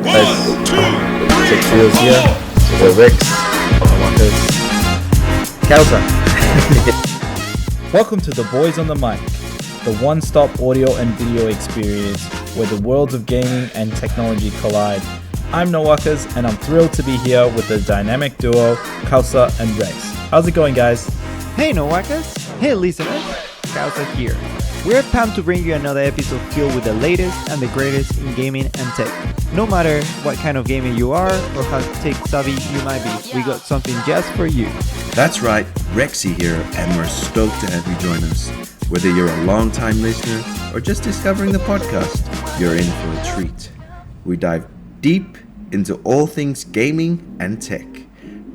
Guys, Tech Trios here. The Rex, Causa. Welcome to The Boys on the Mic, the one-stop audio and video experience where the worlds of gaming and technology collide. I'm Nowakas, and I'm thrilled to be here with the dynamic duo, Causa and Rex. How's it going, guys? Hey Nowakas! Hey listeners! Causa here. We're pumped to bring you another episode filled with the latest and the greatest in gaming and tech. No matter what kind of gamer you are or how tech savvy you might be, we got something just for you. That's right, Rexy here, and we're stoked to have you join us. Whether you're a long-time listener or just discovering the podcast, you're in for a treat. We dive deep into all things gaming and tech,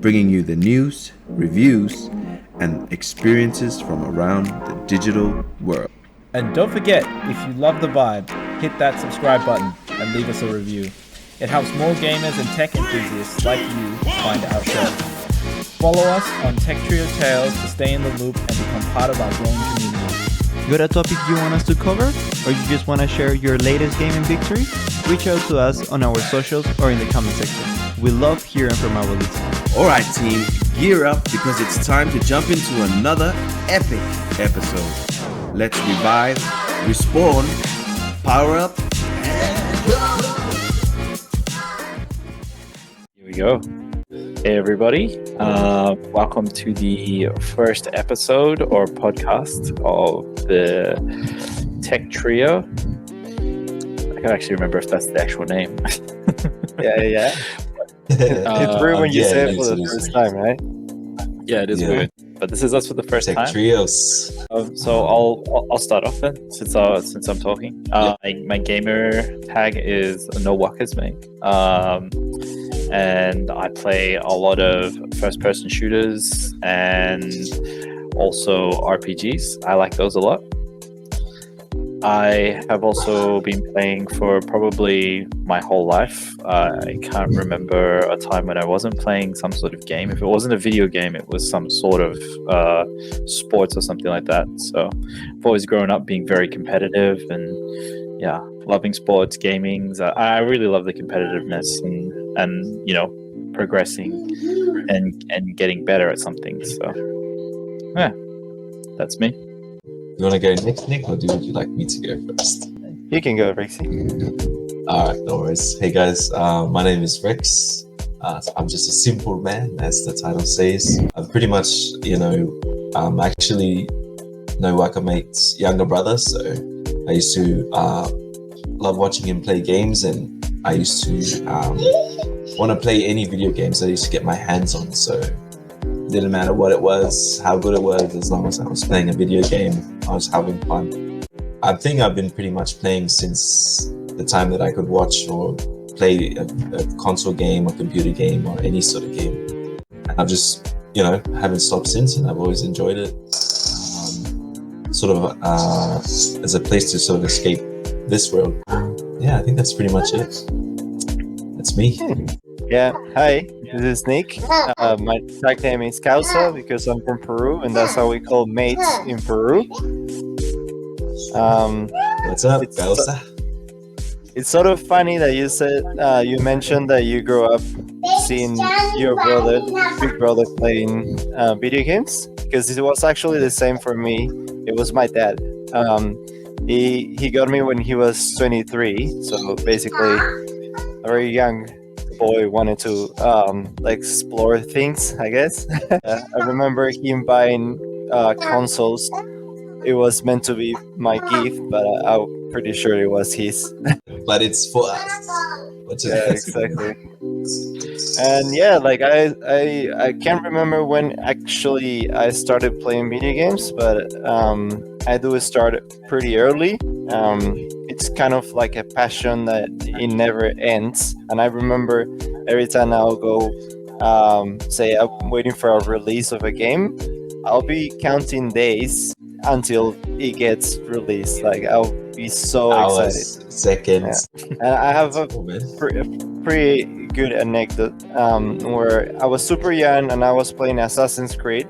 bringing you the news, reviews, and experiences from around the digital world. And don't forget, if you love the vibe, hit that subscribe button and leave us a review. It helps more gamers and tech enthusiasts like you find our show. Follow us on Tech Trio Tales to stay in the loop and become part of our growing community. Got a topic you want us to cover? Or you just want to share your latest gaming victory? Reach out to us on our socials or in the comment section. We love hearing from our listeners. Alright team, gear up because it's time to jump into another epic episode. Let's revive, respawn, power up, and go! Here we go. Hey everybody, welcome to the first episode or podcast of the Tech Trio. I can't actually remember if that's the actual name. Yeah. It's weird when you say it for the first time, right? Yeah, it is weird. But this is us for the first Tech time. Trios. So I'll start off then, since I'm talking. My gamer tag is Nowakas, mate. And I play a lot of first-person shooters and also RPGs. I like those a lot. I have also been playing for probably my whole life. I can't remember a time when I wasn't playing some sort of game. If it wasn't a video game, it was some sort of sports or something like that. So I've always grown up being very competitive and loving sports, gaming. I really love the competitiveness and progressing and getting better at something. So yeah, that's me. You want to go next, Nick, or would you like me to go first? You can go, Rexy. Alright, no worries. Hey guys, my name is Rex. I'm just a simple man, as the title says. I'm pretty much, actually Wakamate's younger brother, so I used to love watching him play games, and I used to want to play any video games I used to get my hands on, so it didn't matter what it was, how good it was, as long as I was playing a video game, I was having fun. I think I've been pretty much playing since the time that I could watch or play a console game or computer game or any sort of game. And I've just, haven't stopped since, and I've always enjoyed it. As a place to sort of escape this world. Yeah, I think that's pretty much it. That's me. Yeah, hi, this is Nick. My tag name is Causa because I'm from Peru, and that's how we call mates in Peru. What's up, Causa? It's sort of funny that you said, you mentioned that you grew up seeing your big brother playing video games, because it was actually the same for me. It was my dad. He got me when he was 23, so basically a very young boy wanted to explore things, I guess. I remember him buying consoles. It was meant to be my gift, but I'm pretty sure it was his. But it's for us. Yeah, exactly. And yeah, I can't remember when actually I started playing video games, but I do start pretty early. It's kind of like a passion that it never ends. And I remember every time I'll go, say I'm waiting for a release of a game, I'll be counting days until it gets released. Like I'll be so excited. Seconds. Yeah. And I have a pretty good anecdote where I was super young and I was playing Assassin's Creed,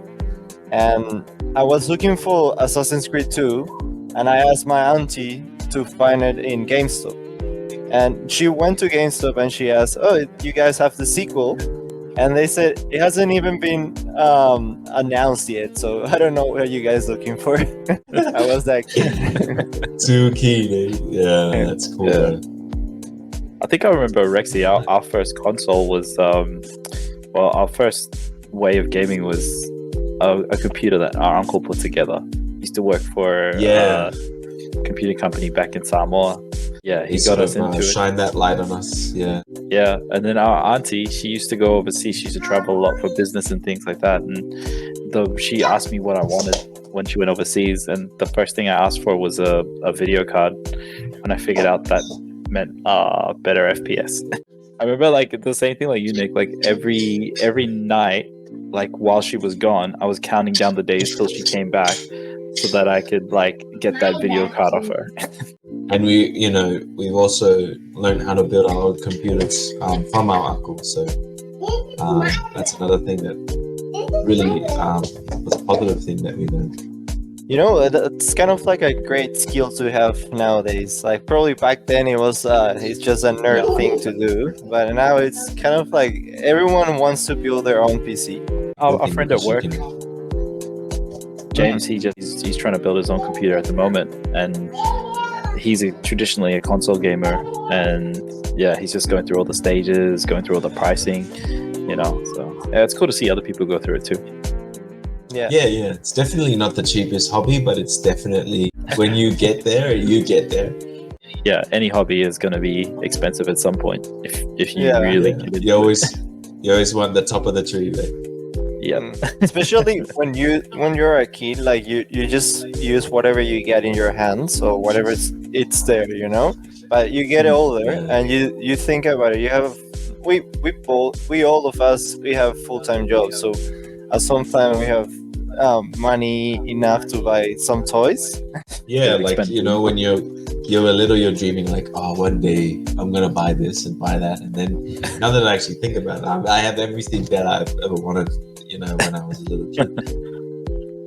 and I was looking for Assassin's Creed 2, and I asked my auntie to find it in GameStop. And she went to GameStop and she asked, "Oh, you guys have the sequel?" And they said it hasn't even been announced yet, so I don't know what you guys looking for. I was that kid. Too keen, eh? Yeah, that's cool. Yeah. Man. I think I remember Rexy. Our first console was our first way of gaming was a computer that our uncle put together. He used to work for Yeah. a computer company back in Samoa. Yeah, he got sort us of, into it. shine that light on us. Yeah. Yeah, and then our auntie, she used to go overseas. She used to travel a lot for business and things like that. And she asked me what I wanted when she went overseas. And the first thing I asked for was a video card. And I figured out that meant better FPS. I remember like the same thing like you, Nick. Like every night, like while she was gone, I was counting down the days till she came back, so that I could like get that video card off her. And we've also learned how to build our own computers from our uncle. So that's another thing that really was a positive thing that we learned. You know, it's kind of like a great skill to have nowadays. Like probably back then it's just a nerd thing to do, but now it's kind of like everyone wants to build their own PC. Our friend at work, James, he's trying to build his own computer at the moment, and he's traditionally a console gamer, and yeah, he's just going through all the stages, going through all the pricing, so yeah, it's cool to see other people go through it too. Yeah, it's definitely not the cheapest hobby, but it's definitely when you get there, you get there. Yeah, any hobby is going to be expensive at some point if you really get into you always want the top of the tree, right? Yeah. Especially when you're a kid, like you just use whatever you get in your hands or whatever it's there, But you get older and you think about it. You have we all of us have full-time jobs, so at some time we have money enough to buy some toys. Yeah, like when you're a little, you're dreaming like, oh, one day I'm gonna buy this and buy that, and then now that I actually think about it, I have everything that I've ever wanted. When I was a little kid.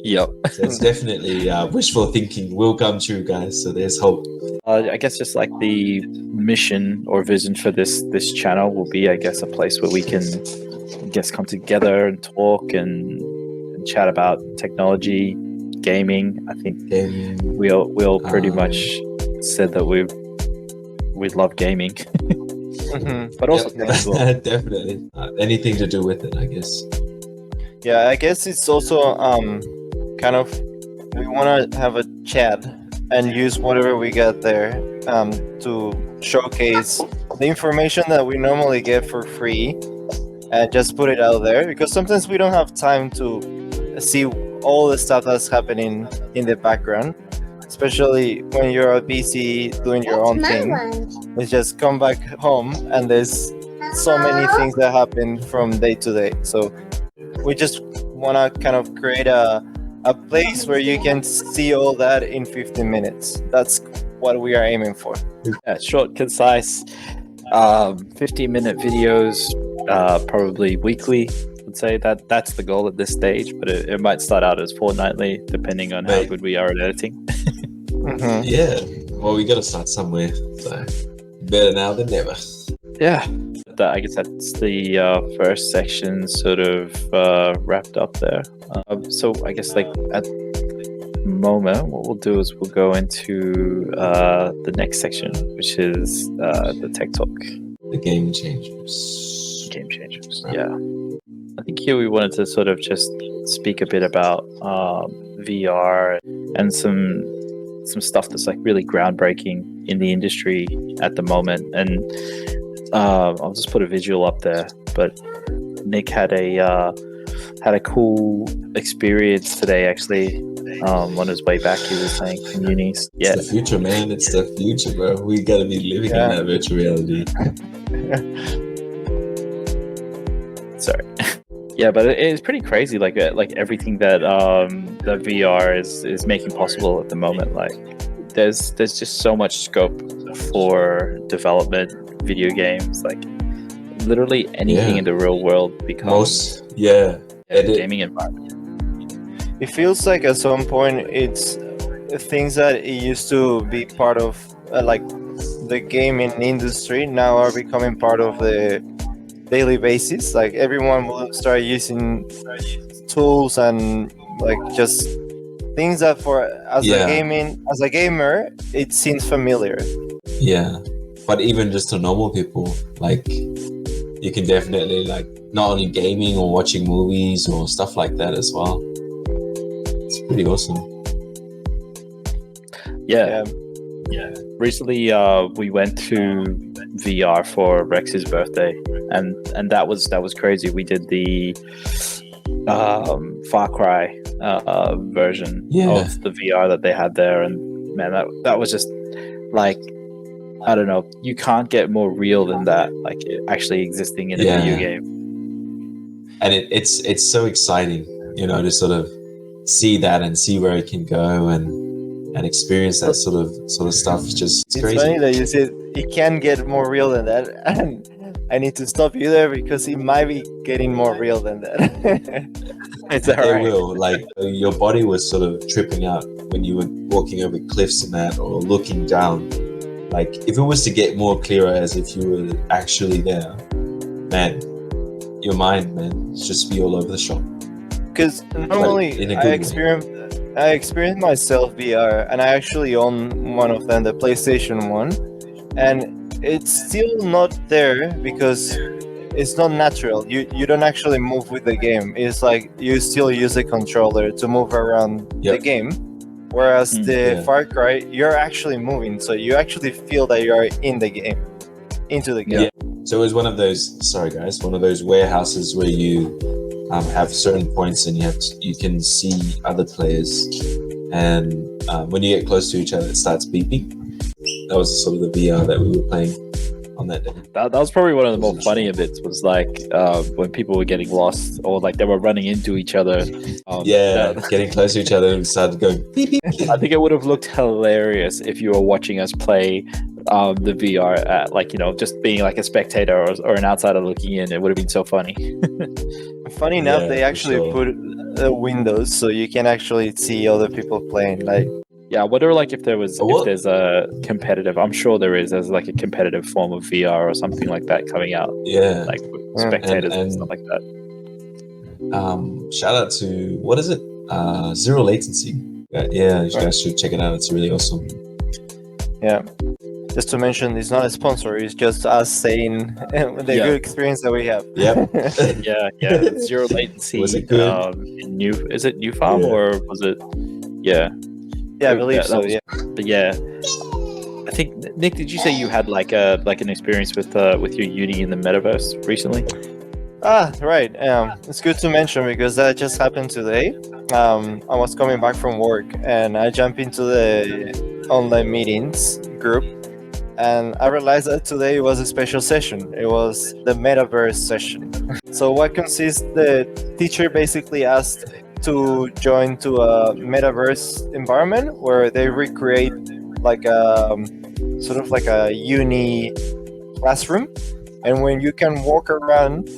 Yep. So it's definitely wishful thinking will come true, guys. So there's hope. I guess just like the mission or vision for this channel will be, I guess, a place where we can, come together and talk and chat about technology, gaming. I think we all pretty much said that we love gaming, but also as well. Definitely anything to do with it, I guess. Yeah, I guess it's also kind of we want to have a chat and use whatever we get there to showcase the information that we normally get for free and just put it out there, because sometimes we don't have time to see all the stuff that's happening in the background, especially when you're busy doing your own thing. It's just come back home and there's so many things that happen from day to day. So we just want to kind of create a place where you can see all that in 15 minutes. That's what we are aiming for. Yeah, short, concise, 15-minute videos, probably weekly. I'd say that's the goal at this stage, but it might start out as fortnightly, depending on how good we are at editing. Yeah, well, we got to start somewhere, so better now than never. Yeah. I guess that's the first section sort of wrapped up there. So I guess like at the moment, what we'll do is we'll go into the next section, which is the tech talk. The game changers. Game changers, Right. yeah. I think here we wanted to sort of just speak a bit about VR and some stuff that's like really groundbreaking in the industry at the moment. And I'll just put a visual up there, but Nick had a cool experience today actually on his way back. He was saying from unis. Yeah, It's the future, man. It's the future, bro. We gotta be living in that virtual reality. sorry. Yeah, but it's pretty crazy. Like everything that the VR is making possible at the moment. Like there's just so much scope for development. Video games, like literally anything in the real world becomes a gaming environment. It feels like at some point it's things that it used to be part of like the gaming industry now are becoming part of the daily basis. Like everyone will start using tools and like just things that for as Yeah. a gamer it seems familiar. Yeah, but even just to normal people, like you can definitely like not only gaming or watching movies or stuff like that as well. It's pretty awesome. Yeah. Recently, we went to VR for Rex's birthday, and that was crazy. We did the Far Cry version Yeah. of the VR that they had there, and man, that was just like, I don't know, you can't get more real than that. Like it actually existing in a Yeah. video game. And it's so exciting, you know, to sort of see that and see where it can go and experience that sort of stuff. It's It's crazy. funny that you said it can get more real than that, and I need to stop you there because it might be getting more real than that. It's It alright. will. Like your body was sort of tripping out when you were walking over cliffs and that, or looking down. Like if it was to get more clearer, as if you were actually there, man, your mind, man, it's just be all over the shop. Because normally in a I good way. experienced myself VR, and I actually own one of them, the PlayStation 1, and it's still not there because it's not natural. You don't actually move with the game. It's like you still use a controller to move around the Yep. game. Whereas the Yeah. Far Cry, you're actually moving, so you actually feel that you are in the game, into the game. So it was one of those warehouses where you have certain points and you can see other players, and when you get close to each other, it starts beeping. That was sort of the VR that we were playing on that day. That was probably one of the more funnier bits. Was like when people were getting lost, or like they were running into each other. Yeah, that- getting close to each other and started going beep beep. I think it would have looked hilarious if you were watching us play the VR at, like, you know, just being like a spectator or an outsider looking in. It would have been so funny. Funny enough, Yeah, they for actually sure. put windows so you can actually see other people playing. Like, Yeah, I wonder like if What? there's a competitive. I'm sure there is. There's like a competitive form of VR or something like that coming out, Yeah. like with Yeah. spectators and And- stuff like that. Shout out to what is it? Zero Latency. Yeah, you guys should check it out. It's really awesome. yeah. Just to mention, it's not a sponsor. It's just us saying the Yeah. good experience that we have. Yep. Yeah. Zero latency. Was it good? In is it New Farm Yeah. or was it? Yeah. Yeah, I believe that so. was- Yeah. But yeah, I think Nick, did you say you had like an experience with your uni in the metaverse recently? Right. It's good to mention because that just happened today. I was coming back from work and I jumped into the online meetings group, and I realized that today was a special session. It was the metaverse session. So what consists? The teacher basically asked to join to a metaverse environment where they recreate like a sort of like a uni classroom, and when you can walk around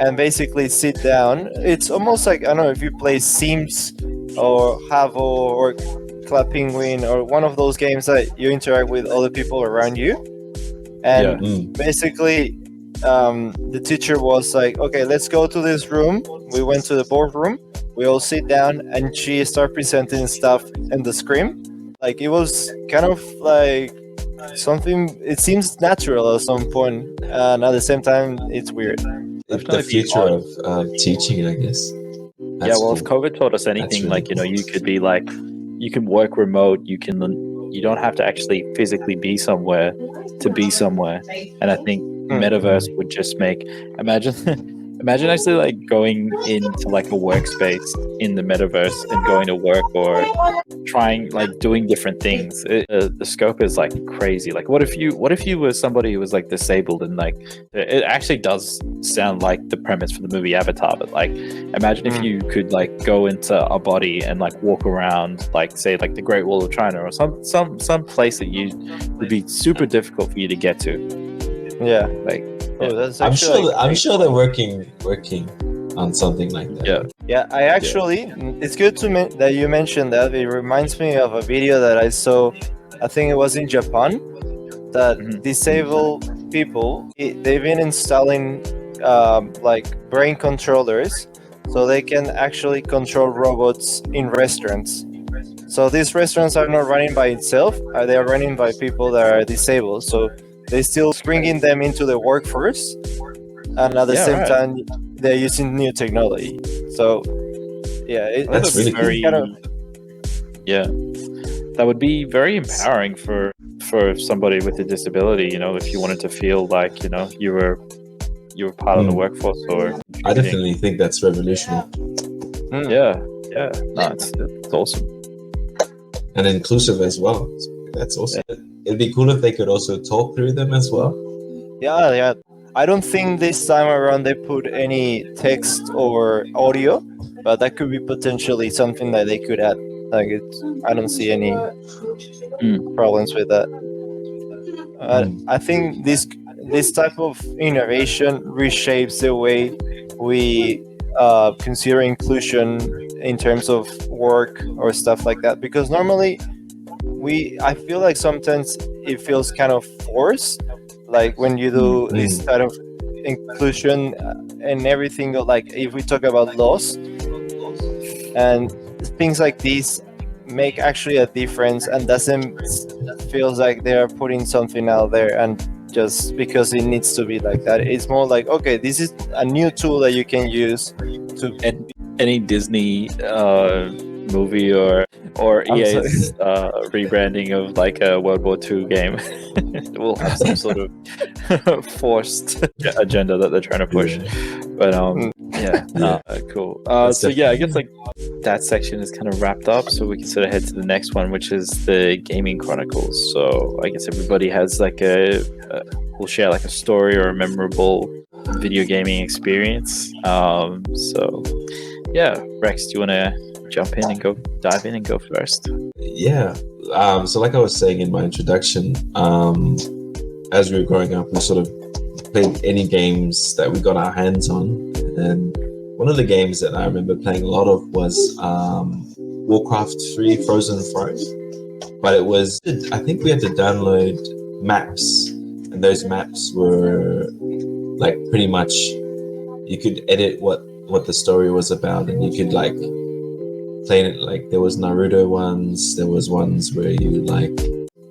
and basically sit down, it's almost like, I don't know if you play Sims or Havo or Club Penguin or one of those games that you interact with other people around you. And Mm. basically the teacher was like, okay, let's go to this room. We went to the boardroom, we all sit down, and she started presenting stuff in the screen. Like it was kind of like something, it seems natural at some point, and at the same time it's weird. The Definitely future odd. of teaching, I guess. Yeah, well, if cool. COVID taught us anything, really like, you know, you could be like, you can work remote, you don't have to actually physically be somewhere to be somewhere. And I think metaverse would just make, imagine actually like going into like a workspace in the metaverse and going to work or trying like doing different things. The scope is like crazy. Like what if you were somebody who was like disabled, and like it actually does sound like the premise for the movie Avatar, but like imagine if you could like go into a body and like walk around, like say like the Great Wall of China or some place that you would be super difficult for you to get to. Yeah. Like Oh, that's I'm actually sure. I'm sure they're working on something like that. Yeah. Yeah, I actually, it's good to that you mentioned that. It reminds me of a video that I saw, I think it was in Japan, that Mhm. disabled people they've been installing like brain controllers, so they can actually control robots in restaurants. So these restaurants are not running by itself; they are running by people that are disabled. So they still bringing them into the workforce, and at the Yeah, same right. time they're using new technology. So yeah, That's it's really cool. kind of Yeah, that would be very empowering for somebody with a disability. You know, if you wanted to feel like you were part of the workforce or I contributing. definitely think that's revolutionary Yeah, no, it's awesome. and inclusive as well. That's awesome. It'd be cool if they could also talk through them as well. yeah. I don't think this time around they put any text or audio, but that could be potentially something that they could add. Like I don't see any problems with that. I think this type of innovation reshapes the way we consider inclusion in terms of work or stuff like that. Because normally I feel like sometimes it feels kind of forced, like when you do this kind of inclusion and everything. Like if we talk about Lost and things like these make actually a difference and doesn't feels like they're putting something out there and just because it needs to be like that. It's more like, okay, this is a new tool that you can use to Any Disney movie or EA's rebranding of like a World War II game will have some sort of forced agenda that they're trying to push. But cool. So yeah, I guess like that section is kind of wrapped up, so we can sort of head to the next one, which is the gaming chronicles. So I guess everybody has like will share like a story or a memorable video gaming experience. So yeah, Rex, do you want to jump in and dive in and go first? Yeah. So like I was saying in my introduction, as we were growing up, we sort of played any games that we got our hands on. And one of the games that I remember playing a lot of was Warcraft 3 Frozen Throne. But it was, I think we had to download maps. And those maps were like pretty much, you could edit what the story was about, and you could like play it. Like there was Naruto ones, there was ones where you like,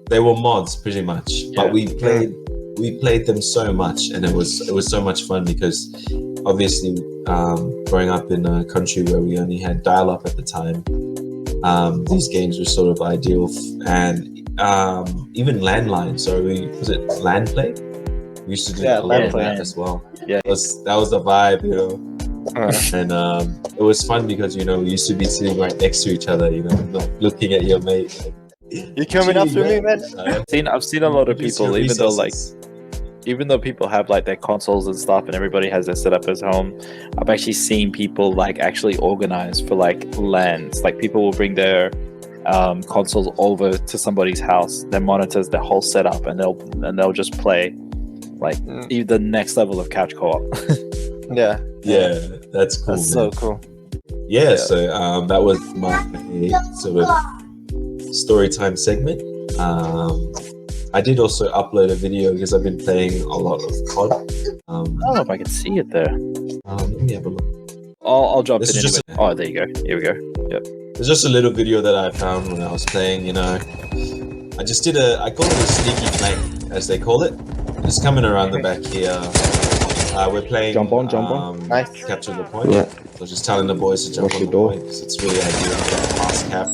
they were mods pretty much, but we played them so much, and it was so much fun because obviously growing up in a country where we only had dial-up at the time, these games were sort of ideal, and even landline. So was it LAN play? We used to do a lot of that as well. Yeah, that was the vibe, you know. And it was fun because we used to be sitting right next to each other, like looking at your mate. Like, you coming after me, man? I've seen a lot of people, even though people have like their consoles and stuff, and everybody has their setup at home. I've actually seen people like actually organize for like LANs. Like people will bring their consoles over to somebody's house, their monitors, their whole setup, and they'll just play like the next level of couch co-op. Yeah, that's cool. That's so cool. Yeah, so that was my sort of story time segment. I did also upload a video because I've been playing a lot of COD. I don't know if I can see it there. Let me have a look. I'll jump This in is anyway. Oh, there you go. Here we go. Yep. There's just a little video that I found when I was playing. I just I call it a sneaky flank, as they call it. Just coming around the back here. We're playing Jump on. Nice. Capture the point. Yeah. So just telling the boys to jump Watch on the the door. point because it's really ideal. I've got a fast cap.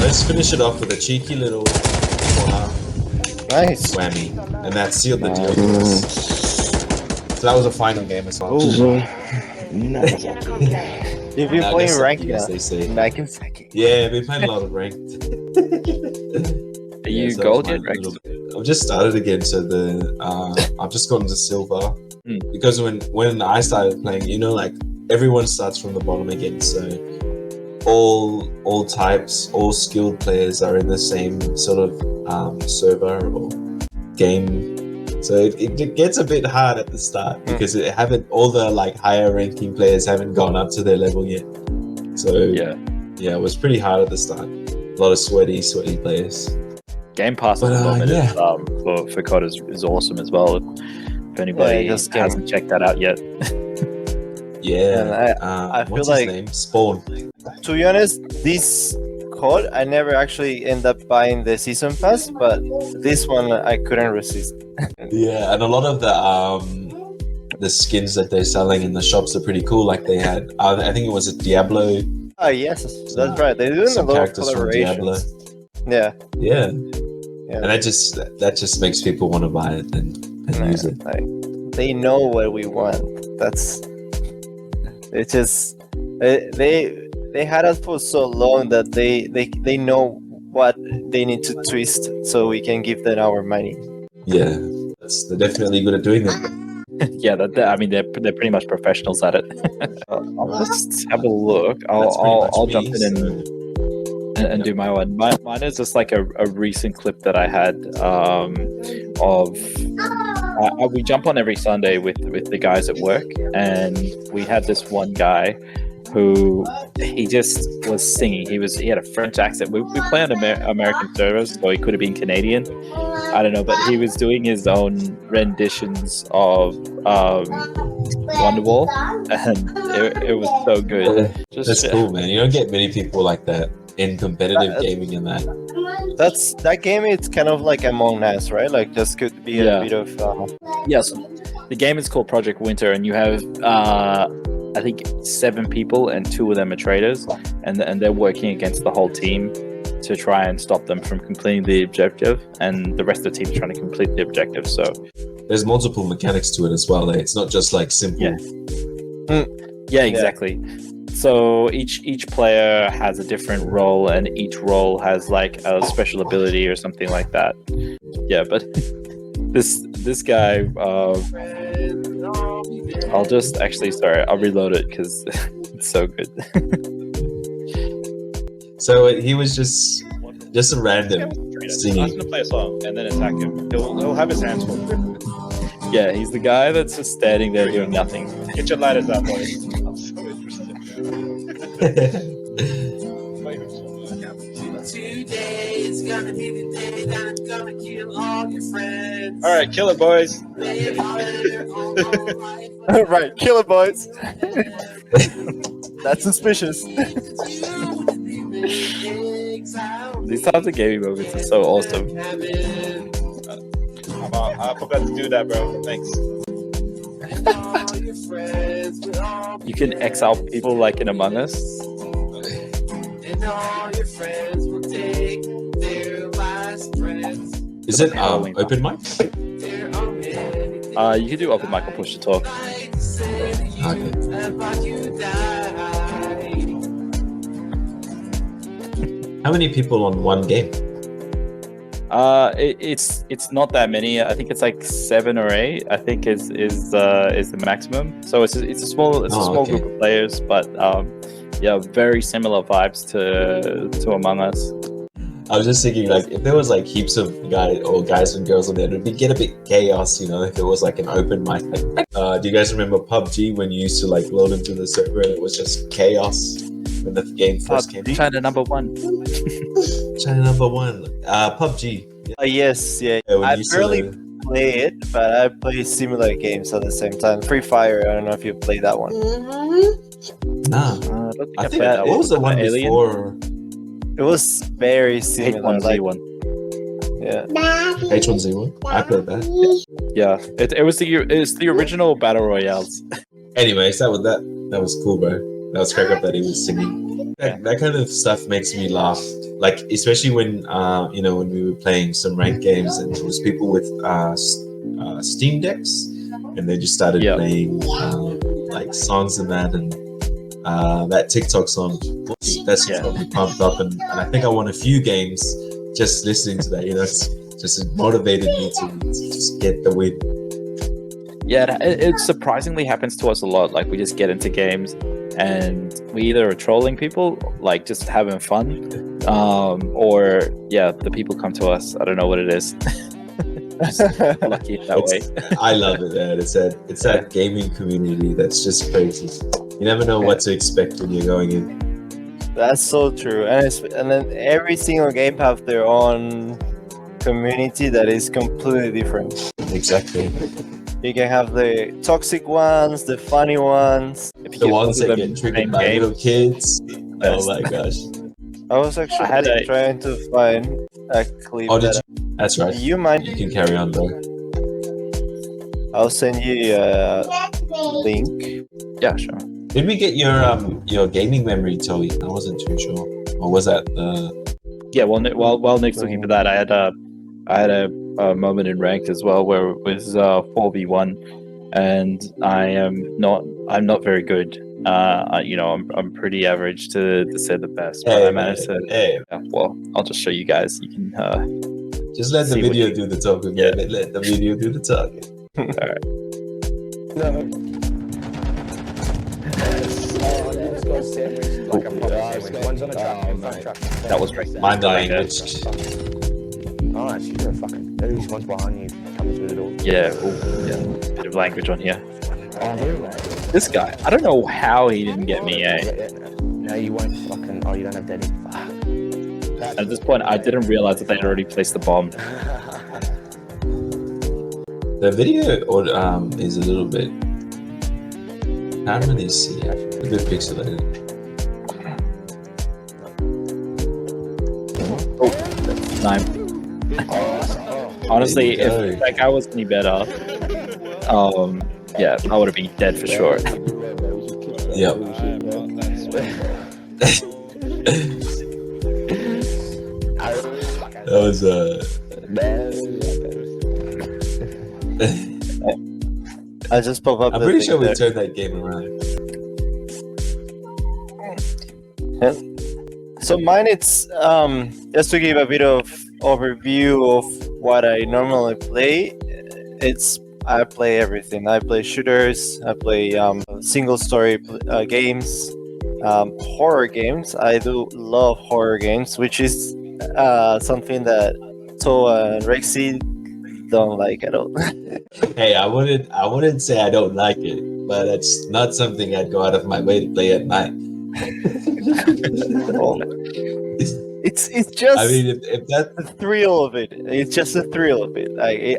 Let's finish it off with a cheeky little corner Nice. whammy, and that sealed the deal for us. So that was a final game as well. You've been playing ranked as now. they say. Nagasaki. Yeah, we've been playing a lot of ranked. Are you so gold that yet, was my Rex? little bit. I've just started again, so I've just gotten to silver because when I started playing, like everyone starts from the bottom again. So all types, all skilled players are in the same sort of server or game. So it gets a bit hard at the start because all the like higher ranking players haven't gone up to their level yet. So yeah, it was pretty hard at the start. A lot of sweaty players. Game Pass at But, the moment yeah. for COD is awesome as well. If anybody Yeah, just game. hasn't checked that out yet. Yeah. And I feel what's like- his name? Spawn. To be honest, this COD I never actually end up buying the season pass, but this one I couldn't resist. Yeah, and a lot of the skins that they're selling in the shops are pretty cool. Like they had, I think it was a Diablo. Oh yes, that's right. They're doing a Some lot of characters from Diablo. collaborations. Yeah, Yeah, yeah. and that just makes people want to buy it and use it. Like, they know what we want. That's it's just they had us for so long that they know what they need to twist so we can give them our money. Yeah, they're definitely good at doing that. Yeah, I mean they're pretty much professionals at it. I'll just have a look. That's pretty much I'll me, jump in and do my one. Mine is just like a recent clip that I had of. We jump on every Sunday with the guys at work, and we had this one guy who he just was singing. He had a French accent. We play on American servers, so he could have been Canadian. I don't know, but he was doing his own renditions of Wonderwall, and it was so good. That's cool, man. You don't get many people like that in competitive gaming and that. That's that game. It's kind of like Among Us, right? Like just could be Yeah. a bit of. Yes, the game is called Project Winter, and you have I think 7 people, and 2 of them are traders, and they're working against the whole team to try and stop them from completing the objective, and the rest of the team is trying to complete the objective. So There's multiple mechanics to it as well. It's not just like simple. yeah, exactly. So each player has a different role, and each role has like a special ability or something like that. Yeah, but this guy, I'll just I'll reload it because it's so good. So he was just a random Ask singing. him to play a song and then attack him. He'll have his hands full. Yeah, he's the guy that's just standing there doing nothing. Get your lighters out, boys. I'm so interested. All right, kill it, boys. Right, kill it, boys. That's suspicious. These types of gaming moments are so awesome. I forgot to do that, bro. Thanks. You can exile people like in Among Us. Is it open mic? You can do open mic or push to talk. Okay. How many people on one game? It's not that many. I think it's like 7 or 8. I think is the maximum. So it's a small okay. group of players, but yeah, very similar vibes to Among Us. I was just thinking, like, if there was like heaps of guys and girls on there, it would get a bit chaos, you know, if it was like an open mic. Like, do you guys remember PUBG when you used to like load into the server and it was just chaos when the game first came out? China number 1. China number 1. PUBG. Yes, yeah. Yeah, when I you used to barely learn- play it, but I play similar games at the same time. Free Fire. I don't know if you played that one. Nah. I don't think I I think played that what was the one Alien? before It was very similar. Like, H1Z1. yeah. H1Z1? I played that. Yeah, it was the original battle royales. Anyways, that was cool, bro. That was crack up that he was singing. That kind of stuff makes me laugh. Like, especially when when we were playing some ranked games and there was people with Steam decks and they just started Yeah. playing like songs and that, and that TikTok song that's Yeah. got me pumped up, and I think I won a few games just listening to that. You know, it's just motivated me to just get the win. Yeah, it surprisingly happens to us a lot. Like we just get into games and we either are trolling people, like just having fun, or yeah, the people come to us. I don't know what it is. Lucky that way. I love it, man. It's that gaming community that's just crazy. You never know what to expect when you're going in. That's so true. And then every single game have their own community that is completely different. Exactly. You can have the toxic ones, the funny ones. If you The get ones both that of them get in the triggered same by game, little kids. Oh Yes. my gosh. I was actually had a- trying to find a clip Oh, did that you? That's right. you mind. You can carry on though. I'll send you a link. yeah, sure. Did we get your gaming memory, Toey? I wasn't too sure. Or was that the? Yeah, while Nick's looking for that, I had a moment in ranked as well where it was 4v1, and I'm not very good. I'm pretty average to say the best, but I managed to. Hey, Well, I'll just show you guys. You can. just let the See what video you- do the talking. Yeah. Let the video do the talking. That was right. My language. Nice, you're a fucking dude. One's behind you, coming through the door. Yeah, bit of language on here. Oh, really? This guy, I don't know how he didn't get me. No, you won't fucking. Oh, you don't have daddy. Fuck. At this point, I didn't realize that they'd already placed the bomb. The video is a little bit. Can't really see. A bit pixelated. Time. Honestly, There you if go. that guy was any better, yeah, I would have been dead for sure. Yep. That was I just pop up. I'm the pretty link sure we there. turned that game around. So mine, it's just to give a bit of overview of what I normally play. I play everything. I play shooters. I play single story games, horror games. I do love horror games, which is something that Toa and Rexy don't like at all. Hey, I wouldn't say I don't like it, but it's not something I'd go out of my way to play at night. It's just I mean, if that, the thrill of it. It's just the thrill of it.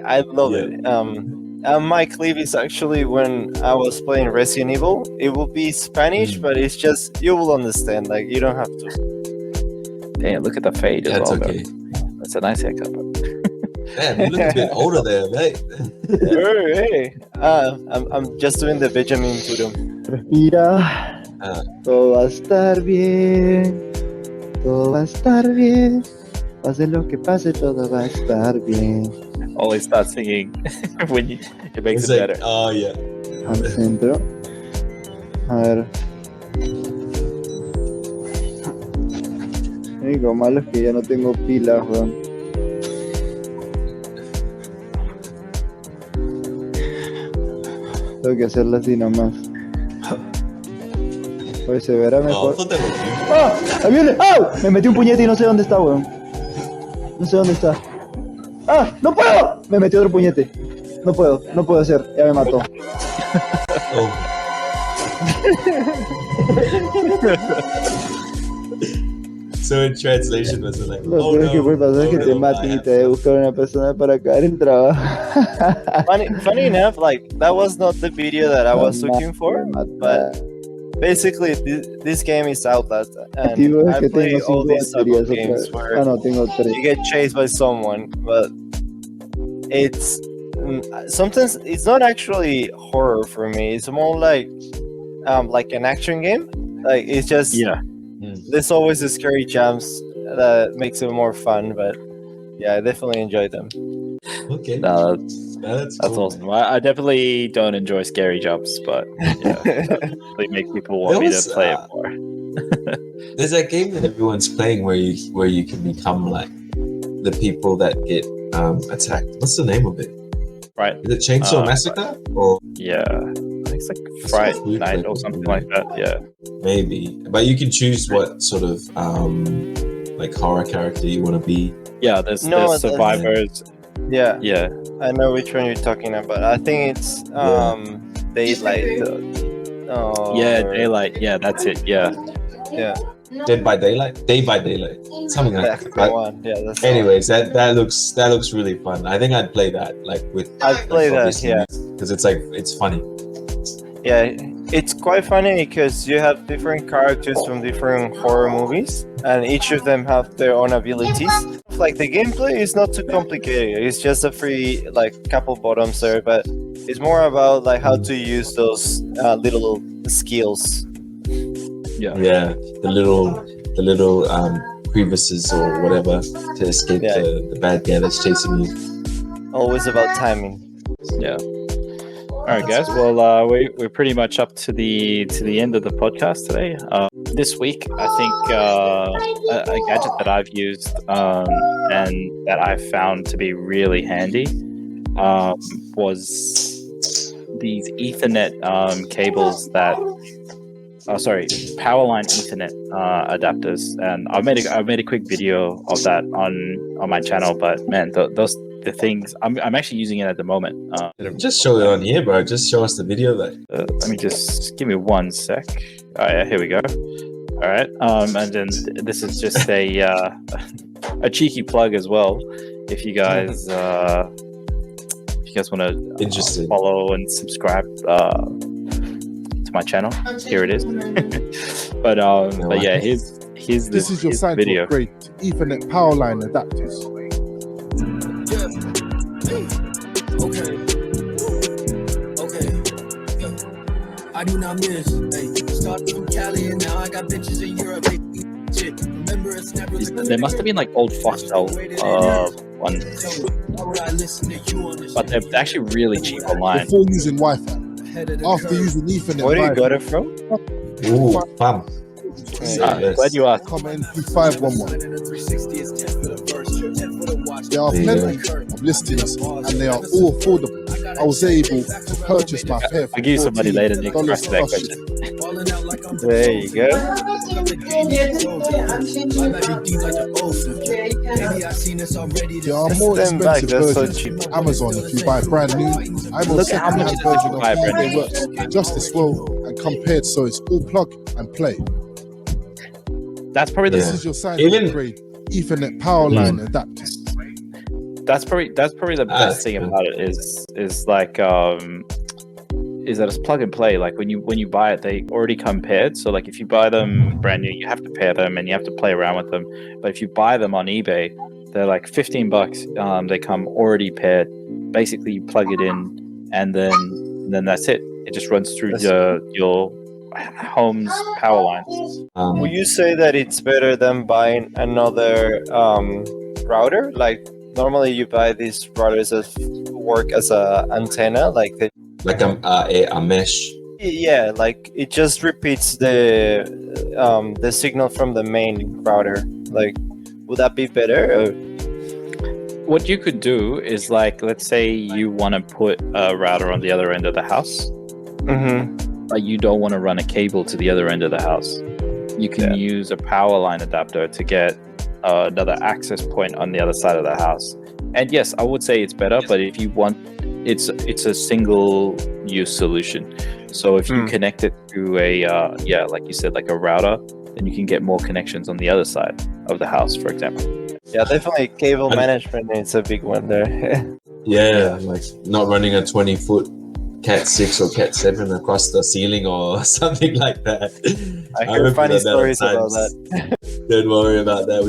I love Yeah. it. My clip is actually when I was playing Resident Evil. It will be Spanish, but it's just you will understand. Like you don't have to. Damn, look at the fade as that's well. okay. Though. That's a nice haircut. Man, you look a bit older there, mate. Hey, I'm just doing the Benjamin Button. Respira. Ah. Todo va a estar bien. Todo va a estar bien. Pase lo que pase, todo va a estar bien. Always start singing when it makes It's it like, better. oh yeah. Al centro. A ver. Lo único malo es que ya no tengo pilas, weón. Tengo que hacerla así nomás. Pues se verá Oh, mejor. I thought that was you. ¡Ah! ¡Ahí viene! ¡Ah! Me metí un puñete y no sé dónde está, weón. No sé dónde está. ¡Ah! ¡No puedo! Me metí otro puñete. No puedo hacer. Ya me mató. Oh. So in translation was it like, Lo oh peor no, que puede pasar es que oh, te no, maten I y have te debe buscar una persona para acabar el trabajo. Funny enough, like that was not the video that I was looking for. But basically, this game is Outlast, and Digo, es I que play tengo all 5 these type baterías of games otra vez. where Ah, no, tengo 3. you get chased by someone, but it's sometimes it's not actually horror for me. It's more like an action game. Like it's just Yeah. there's always the scary jumps that makes it more fun. But yeah, I definitely enjoy them. Okay. No, That's that's cool. awesome. I definitely don't enjoy scary jumps, but yeah, they make people want There me was, to play it uh, more. There's that game that everyone's playing where you can become like the people that get attacked. What's the name of it? Right? Is it Chainsaw Massacre or Yeah. I think it's like That's Friday what we night played or something before. like that. Yeah. maybe? But you can choose what sort of like horror character you want to be. Yeah. There's No, survivors. Yeah, Yeah. I know which one you're talking about. I think it's Daylight. Yeah. or- Daylight. Yeah. That's it. Yeah. Yeah. Dead by Daylight, Day by Daylight, something like That's that. the one. Yeah, that's the one. Anyways, that looks really fun. I think I'd play that like with. I'd play that, yeah. because it's like it's funny. Yeah, it's quite funny because you have different characters from different horror movies, and each of them have their own abilities. Like the gameplay is not too complicated. It's just a free like couple buttons there, but it's more about like how to use those little skills. Yeah, the little crevices or whatever to escape Yeah. the bad guy that's chasing you. Always about timing. Yeah. All right, guys. Well, we're pretty much up to the end of the podcast today. This week, I think a gadget that I've used and that I found to be really handy was these Ethernet cables that. Powerline Ethernet adapters, and I made a quick video of that on my channel. But man, the things I'm actually using it at the moment. Just show it on here, bro. Just show us the video. Let me just give me 1 sec. Oh yeah, here we go. All right, and then this is just a cheeky plug as well. If you guys want to Interesting. follow and subscribe my channel, here it is. but yeah, here's This is your sign video. to upgrade Ethernet power line adapters. I do not miss. Hey, started from Cali and now I got bitches in Europe. Shit, remember it's never There must have been like old Foxtel ones, but they're actually really cheap online. Before using Wi-Fi. After using Ethernet, Where do you Wi-Fi, got it from? Ooh, fam. Glad you asked. Comment MP511. There are plenty of listings and they are all affordable. I was able to purchase my pair for I'll give you some money later, Nick. $14 Ask that plus question. There you go. There are more Stand back, expensive that's so versions cheap. on Amazon if you buy brand new. I'm on Look at how much second-hand it is if version you of buy brand mine. new. It works just as well and compared, so it's all plug and play. That's probably the This Yeah. is your sign Even- to upgrade Ethernet power line adapter. that's probably the best thing about it is like is that it's plug and play. Like when you buy it, they already come paired. So like if you buy them brand new, you have to pair them and you have to play around with them. But if you buy them on eBay, they're like $15. They come already paired. Basically, you plug it in, and then that's it. It just runs through your home's power lines. Would you say that it's better than buying another router? Like normally you buy these routers that work as a antenna, like a mesh. yeah, like it just repeats the signal from the main router. Like, would that be better? Or? What you could do is like, let's say you want to put a router on the other end of the house, Mm-hmm. but you don't want to run a cable to the other end of the house. You can use a power line adapter to get another access point on the other side of the house. And yes, I would say it's better, but if you want, it's a single use solution. So if you connect it to a like you said, like a router, then you can get more connections on the other side of the house, for example. Yeah, definitely cable management is a big one there. Yeah, like not running a 20-foot Cat 6 or Cat 7 across the ceiling or something like that. I hear remember funny that stories at about times. that. Don't worry about that.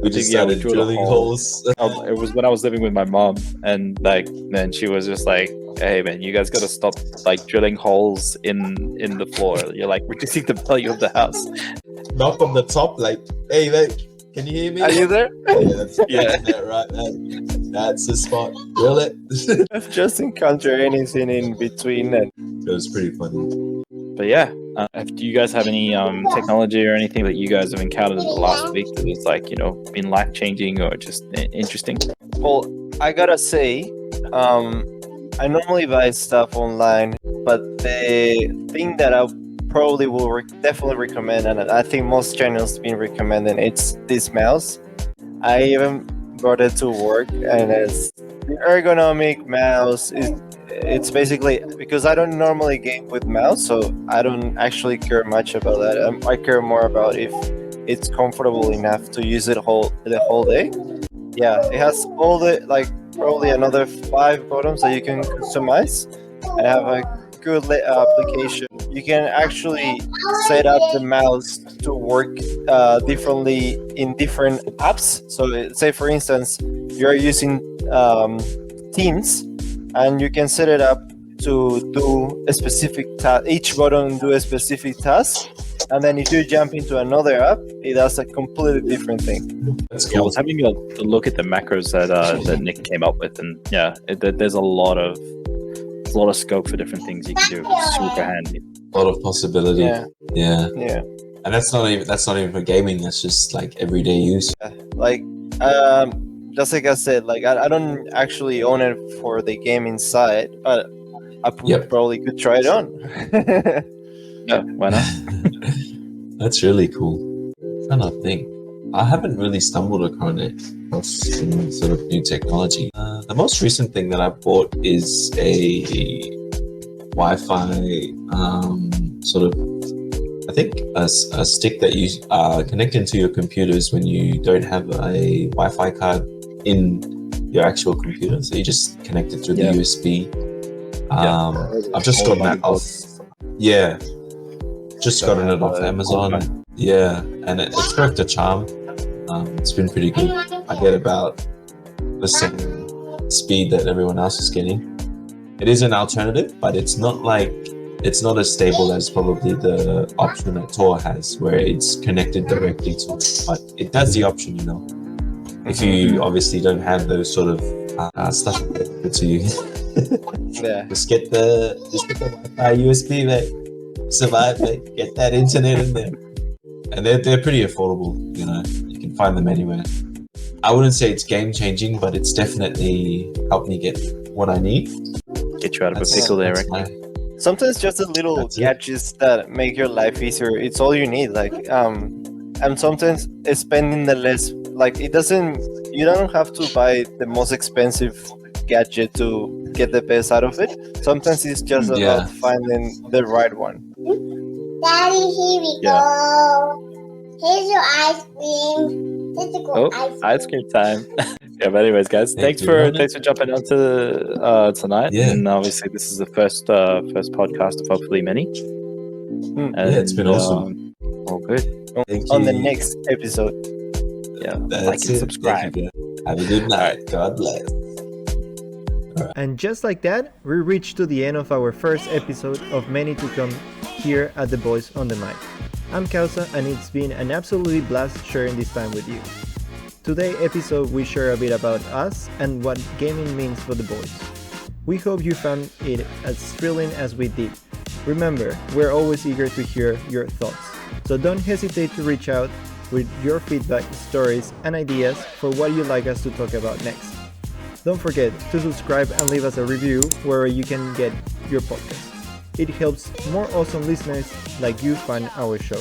We just Yeah, we started drilled a drilling hole. holes. It was when I was living with my mom, and like then she was just like, "Hey man, you guys gotta stop like drilling holes in the floor. You're like reducing the value of the house." Not from the top, like, hey, like, can you hear me? Are you there? Yeah, right. That's the spot. Drill it. I've just encountered anything in between, and It was pretty funny. But yeah, do you guys have any technology or anything that you guys have encountered in the last week that is like, been life changing or just interesting? well, I gotta say, I normally buy stuff online, but the thing that I probably will definitely recommend, and I think most channels been recommending, it's this mouse. I even brought it to work, and it's the ergonomic mouse. it's basically because I don't normally game with mouse, so I don't actually care much about that. I care more about if it's comfortable enough to use it the whole day. Yeah, it has all the like probably another 5 buttons that you can customize and have a good application. You can actually set up the mouse to work differently in different apps. So say for instance you're using Teams, and you can set it up to do a specific task. Each button do a specific task, and then if you jump into another app, it does a completely different thing. That's Yeah, I cool. was having a look at the macros that Nick came up with, and yeah, there's a lot of scope for different things you can do. Super handy. A lot of possibility. Yeah, Yeah. yeah. And that's not even for gaming. That's just like everyday use. Like just like I said, like I don't actually own it for the gaming side, but I Yep. probably could try it on. Yeah, why not? That's really cool. I'm trying to think. I haven't really stumbled across any sort of new technology. The most recent thing that I bought is a Wi-Fi sort of, I think a stick that you connect into your computers when you don't have a Wi-Fi card in your actual computer. So you just connect it through the USB. I've just gotten that off. Yeah, just gotten it off Amazon. Yeah, and it's worked a charm. It's been pretty good. I get about the same speed that everyone else is getting. It is an alternative, but it's not as stable as probably the option that Tor has, where it's connected directly to it. But it does the option, you know. If you obviously don't have those sort of stuff to you, Yeah. just get the Wi-Fi USB, mate. Survive, mate. Get that internet in there, and they're pretty affordable. You know, you can find them anywhere. I wouldn't say it's game changing, but it's definitely helped me get what I need. Get you out of a pickle there, that's right? Sometimes just the little That's it. gadgets that make your life easier. It's all you need. Like and sometimes spending the less, like you don't have to buy the most expensive gadget to get the best out of it. Sometimes it's just about Yeah. finding the right one. Daddy, here we go. Here's your ice cream. Physical Oh, ice cream time. Yeah, but anyways, guys, Thank thanks you, for Ronan. jumping on to tonight. Yeah. And obviously, this is the first podcast of hopefully many. Yeah, it's been awesome. All good. Thank On the you. next episode. Yeah, That's like and it. subscribe. Thank you, guys. Have a good night. God bless. And just like that, we reached to the end of our first episode of many to come here at The Boys on the Mic. I'm Kausa, and it's been an absolutely blast sharing this time with you. Today's episode we share a bit about us and what gaming means for the boys. We hope you found it as thrilling as we did. Remember, we're always eager to hear your thoughts, so don't hesitate to reach out with your feedback, stories, and ideas for what you'd like us to talk about next. Don't forget to subscribe and leave us a review wherever you can get your podcast. It helps more awesome listeners like you find our show.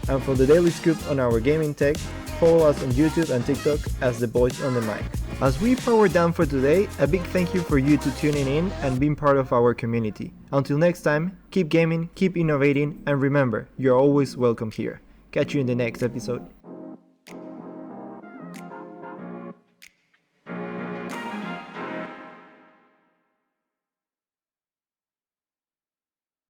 And for the daily scoop on our gaming tech, follow us on YouTube and TikTok as The Boys on the Mic. As we power down for today, a big thank you for you to tuning in and being part of our community. Until next time, keep gaming, keep innovating, and remember, you're always welcome here. Catch you in the next episode.